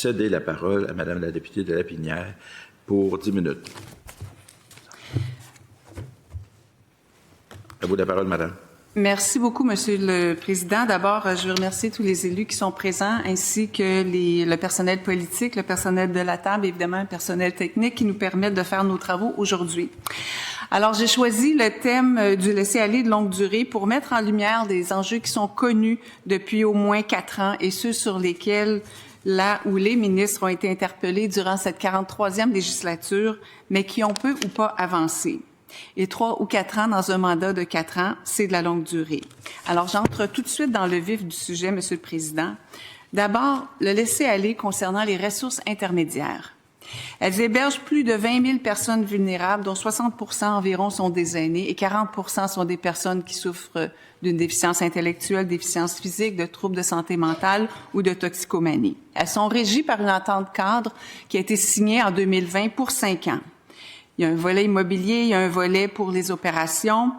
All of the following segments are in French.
Céder la parole à Madame la députée de Lapinière pour 10 minutes. À vous la parole, Madame. Merci beaucoup, Monsieur le Président. D'abord, je veux remercier tous les élus qui sont présents, ainsi que le personnel politique, le personnel de la table, évidemment, le personnel technique qui nous permettent de faire nos travaux aujourd'hui. Alors, j'ai choisi le thème du laisser-aller de longue durée pour mettre en lumière des enjeux qui sont connus depuis au moins 4 ans et ceux sur lesquels là où les ministres ont été interpellés durant cette 43e législature, mais qui ont peu ou pas avancé. Et 3 ou 4 ans dans un mandat de 4 ans, c'est de la longue durée. Alors, j'entre tout de suite dans le vif du sujet, Monsieur le Président. D'abord, le laisser-aller concernant les ressources intermédiaires. Elles hébergent plus de 20 000 personnes vulnérables, dont 60 % environ sont des aînés et 40 % sont des personnes qui souffrent d'une déficience intellectuelle, déficience physique, de troubles de santé mentale ou de toxicomanie. Elles sont régies par une entente cadre qui a été signée en 2020 pour 5 ans. Il y a un volet immobilier, il y a un volet pour les opérations.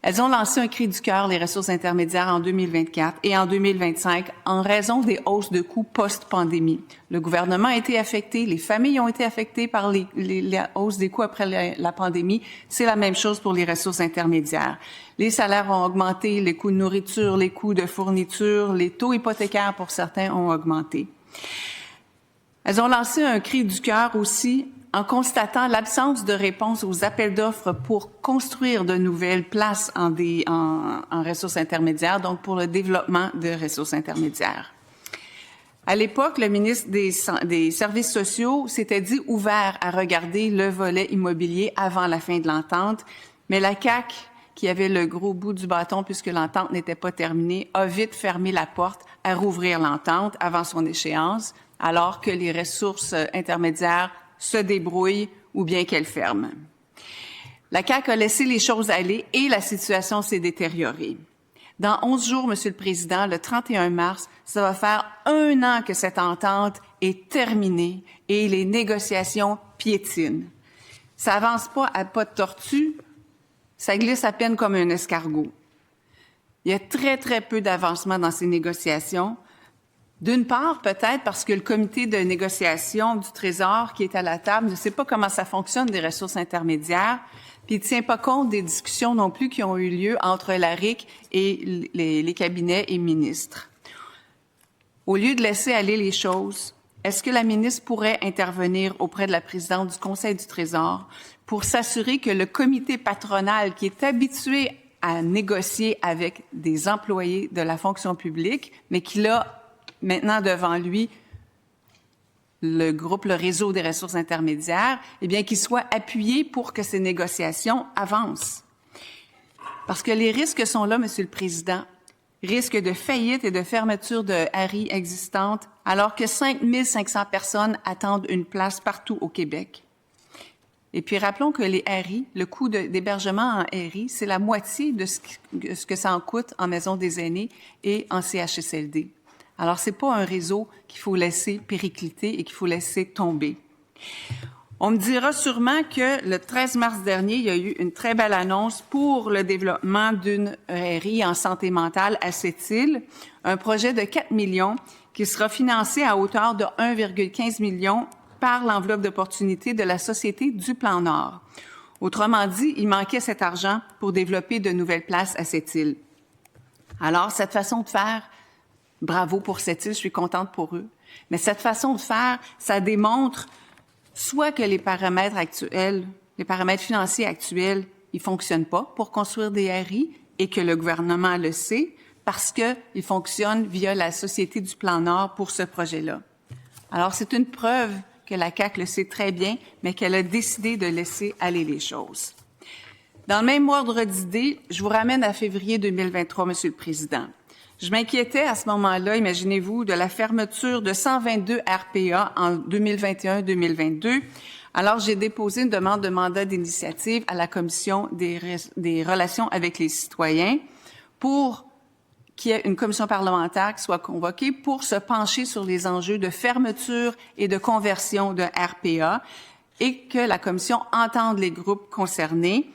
Elles ont lancé un cri du cœur, les ressources intermédiaires, en 2024 et en 2025 en raison des hausses de coûts post-pandémie. Le gouvernement a été affecté, les familles ont été affectées par la hausse des coûts après la pandémie. C'est la même chose pour les ressources intermédiaires. Les salaires ont augmenté, les coûts de nourriture, les coûts de fourniture, les taux hypothécaires pour certains ont augmenté. Elles ont lancé un cri du cœur aussi en constatant l'absence de réponse aux appels d'offres pour construire de nouvelles places en ressources intermédiaires, donc pour le développement de ressources intermédiaires. À l'époque, le ministre des Services sociaux s'était dit ouvert à regarder le volet immobilier avant la fin de l'entente, mais la CAQ, qui avait le gros bout du bâton puisque l'entente n'était pas terminée, a vite fermé la porte à rouvrir l'entente avant son échéance, alors que les ressources intermédiaires se débrouille ou bien qu'elle ferme. La CAQ a laissé les choses aller et la situation s'est détériorée. Dans 11 jours, Monsieur le Président, le 31 mars, ça va faire 1 an que cette entente est terminée et les négociations piétinent. Ça avance pas à pas de tortue, ça glisse à peine comme un escargot. Il y a très, très peu d'avancement dans ces négociations. D'une part, peut-être parce que le comité de négociation du Trésor qui est à la table ne sait pas comment ça fonctionne des ressources intermédiaires, puis il ne tient pas compte des discussions non plus qui ont eu lieu entre la RIC et les cabinets et ministres. Au lieu de laisser aller les choses, est-ce que la ministre pourrait intervenir auprès de la présidente du Conseil du Trésor pour s'assurer que le comité patronal qui est habitué à négocier avec des employés de la fonction publique, mais qui a maintenant devant lui le réseau des ressources intermédiaires, eh bien, qu'il soit appuyé pour que ces négociations avancent. Parce que les risques sont là, Monsieur le Président. Risque de faillite et de fermeture de HARI existantes, alors que 5 500 personnes attendent une place partout au Québec. Et puis, rappelons que les HARI, le coût d'hébergement en HARI, c'est la moitié de ce que ça en coûte en maison des aînés et en CHSLD. Alors, c'est pas un réseau qu'il faut laisser péricliter et qu'il faut laisser tomber. On me dira sûrement que le 13 mars dernier, il y a eu une très belle annonce pour le développement d'une HARI en santé mentale à Sept-Îles, un projet de 4 millions qui sera financé à hauteur de 1,15 million par l'enveloppe d'opportunité de la Société du Plan Nord. Autrement dit, il manquait cet argent pour développer de nouvelles places à Sept-Îles. Alors, cette façon de faire, bravo pour Sept-Îles, je suis contente pour eux. Mais cette façon de faire, ça démontre soit que les paramètres actuels, les paramètres financiers actuels, ils fonctionnent pas pour construire des HARI et que le gouvernement le sait parce qu'ils fonctionnent via la Société du Plan Nord pour ce projet-là. Alors, c'est une preuve que la CAQ le sait très bien, mais qu'elle a décidé de laisser aller les choses. Dans le même ordre d'idées, je vous ramène à février 2023, Monsieur le Président. Je m'inquiétais à ce moment-là, imaginez-vous, de la fermeture de 122 RPA en 2021-2022. Alors, j'ai déposé une demande de mandat d'initiative à la Commission des relations avec les citoyens pour qu'il y ait une commission parlementaire qui soit convoquée pour se pencher sur les enjeux de fermeture et de conversion de RPA et que la commission entende les groupes concernés.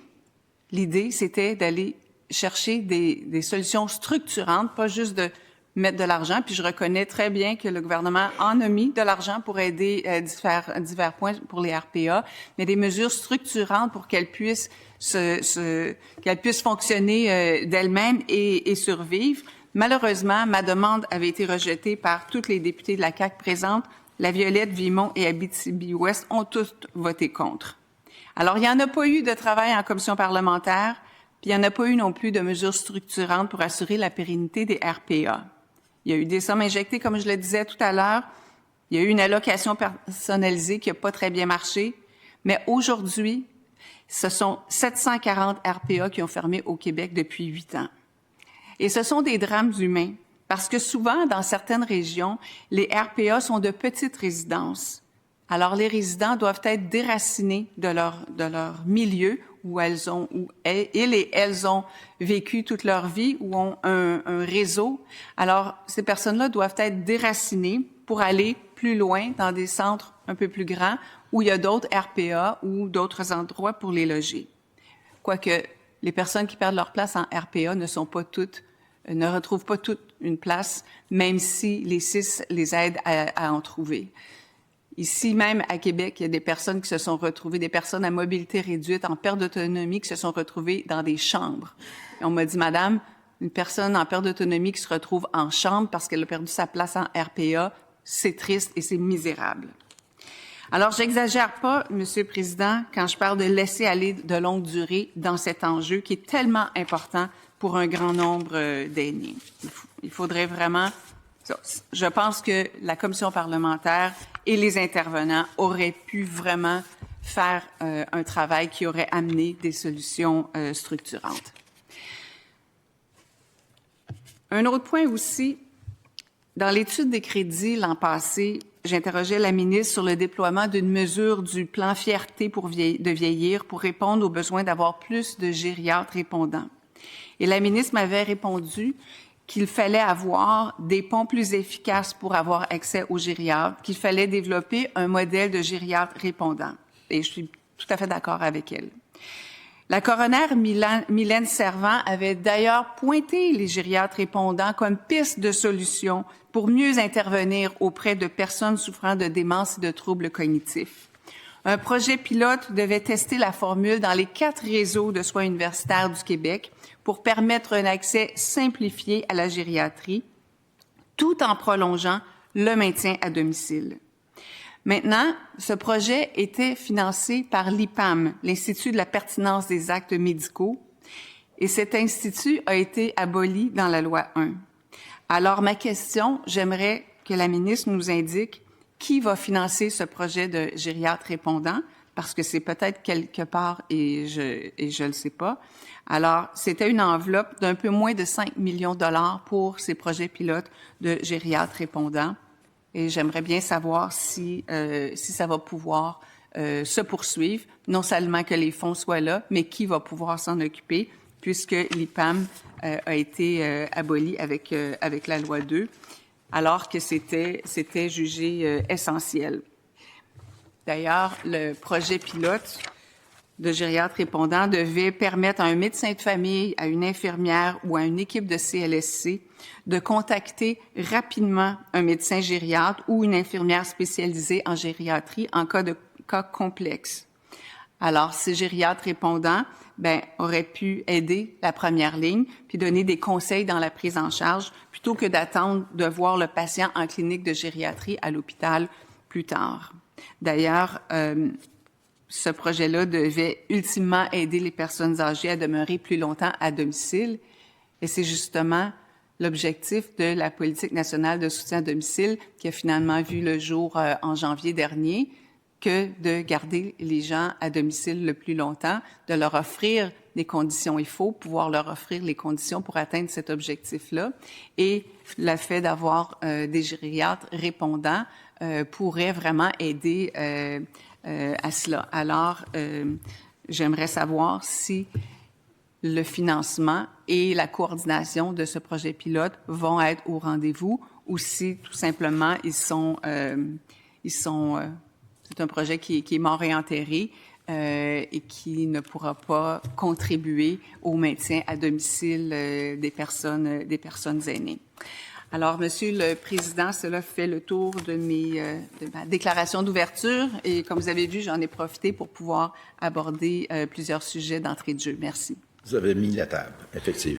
L'idée, c'était d'aller chercher des solutions structurantes, pas juste de mettre de l'argent, puis je reconnais très bien que le gouvernement en a mis de l'argent pour aider divers points pour les RPA, mais des mesures structurantes pour qu'elles puissent qu'elles puissent fonctionner d'elles-mêmes et survivre. Malheureusement, ma demande avait été rejetée par toutes les députés de la CAQ présentes. La Violette, Vimont et Abitibi-Ouest ont tous voté contre. Alors, il n'y en a pas eu de travail en commission parlementaire, puis il n'y en a pas eu non plus de mesures structurantes pour assurer la pérennité des RPA. Il y a eu des sommes injectées, comme je le disais tout à l'heure. Il y a eu une allocation personnalisée qui n'a pas très bien marché. Mais aujourd'hui, ce sont 740 RPA qui ont fermé au Québec depuis 8 ans. Et ce sont des drames humains, parce que souvent, dans certaines régions, les RPA sont de petites résidences. Alors, les résidents doivent être déracinés de leur milieu où elles ont vécu toute leur vie, où ont un réseau. Alors, ces personnes-là doivent être déracinées pour aller plus loin dans des centres un peu plus grands où il y a d'autres RPA ou d'autres endroits pour les loger. Quoique, les personnes qui perdent leur place en RPA ne retrouvent pas toutes une place, même si les 6 les aident à en trouver. Ici, même à Québec, il y a des personnes qui se sont retrouvées, des personnes à mobilité réduite, en perte d'autonomie, qui se sont retrouvées dans des chambres. Et on m'a dit, Madame, une personne en perte d'autonomie qui se retrouve en chambre parce qu'elle a perdu sa place en RPA, c'est triste et c'est misérable. Alors, j'exagère pas, Monsieur le Président, quand je parle de laisser aller de longue durée dans cet enjeu qui est tellement important pour un grand nombre d'aînés. Il faudrait vraiment... Je pense que la commission parlementaire et les intervenants auraient pu vraiment faire un travail qui aurait amené des solutions structurantes. Un autre point aussi, dans l'étude des crédits l'an passé, j'interrogeais la ministre sur le déploiement d'une mesure du plan Fierté de vieillir pour répondre aux besoins d'avoir plus de gériatres répondants. Et la ministre m'avait répondu qu'il fallait avoir des ponts plus efficaces pour avoir accès aux gériatres, qu'il fallait développer un modèle de gériatre répondant. Et je suis tout à fait d'accord avec elle. La coroner Mylène Servant avait d'ailleurs pointé les gériatres répondants comme piste de solution pour mieux intervenir auprès de personnes souffrant de démence et de troubles cognitifs. Un projet pilote devait tester la formule dans les 4 réseaux de soins universitaires du Québec pour permettre un accès simplifié à la gériatrie, tout en prolongeant le maintien à domicile. Maintenant, ce projet était financé par l'IPAM, l'Institut de la pertinence des actes médicaux, et cet institut a été aboli dans la loi 1. Alors, ma question, j'aimerais que la ministre nous indique qui va financer ce projet de gériatre répondant, parce que c'est peut-être quelque part et je le sais pas. Alors, c'était une enveloppe d'un peu moins de 5 millions de dollars pour ces projets pilotes de gériatres répondants. Et j'aimerais bien savoir si ça va pouvoir se poursuivre, non seulement que les fonds soient là, mais qui va pouvoir s'en occuper, puisque l'IPAM a été aboli avec la loi 2, alors que c'était jugé essentiel. D'ailleurs, le projet pilote de gériatre répondant devait permettre à un médecin de famille, à une infirmière ou à une équipe de CLSC de contacter rapidement un médecin gériatre ou une infirmière spécialisée en gériatrie en cas complexe. Alors, ces gériatres répondants, auraient pu aider la première ligne puis donner des conseils dans la prise en charge plutôt que d'attendre de voir le patient en clinique de gériatrie à l'hôpital plus tard. D'ailleurs, ce projet-là devait ultimement aider les personnes âgées à demeurer plus longtemps à domicile. Et c'est justement l'objectif de la politique nationale de soutien à domicile qui a finalement vu le jour en janvier dernier, que de garder les gens à domicile le plus longtemps, de leur offrir des conditions. Il faut pouvoir leur offrir les conditions pour atteindre cet objectif-là. Et le fait d'avoir des gériatres répondants pourrait vraiment aider à cela. Alors, j'aimerais savoir si le financement et la coordination de ce projet pilote vont être au rendez-vous ou si tout simplement c'est un projet qui est mort et enterré et qui ne pourra pas contribuer au maintien à domicile des personnes aînées. Alors, Monsieur le Président, cela fait le tour de ma déclaration d'ouverture et comme vous avez vu, j'en ai profité pour pouvoir aborder plusieurs sujets d'entrée de jeu. Merci. Vous avez mis la table, effectivement.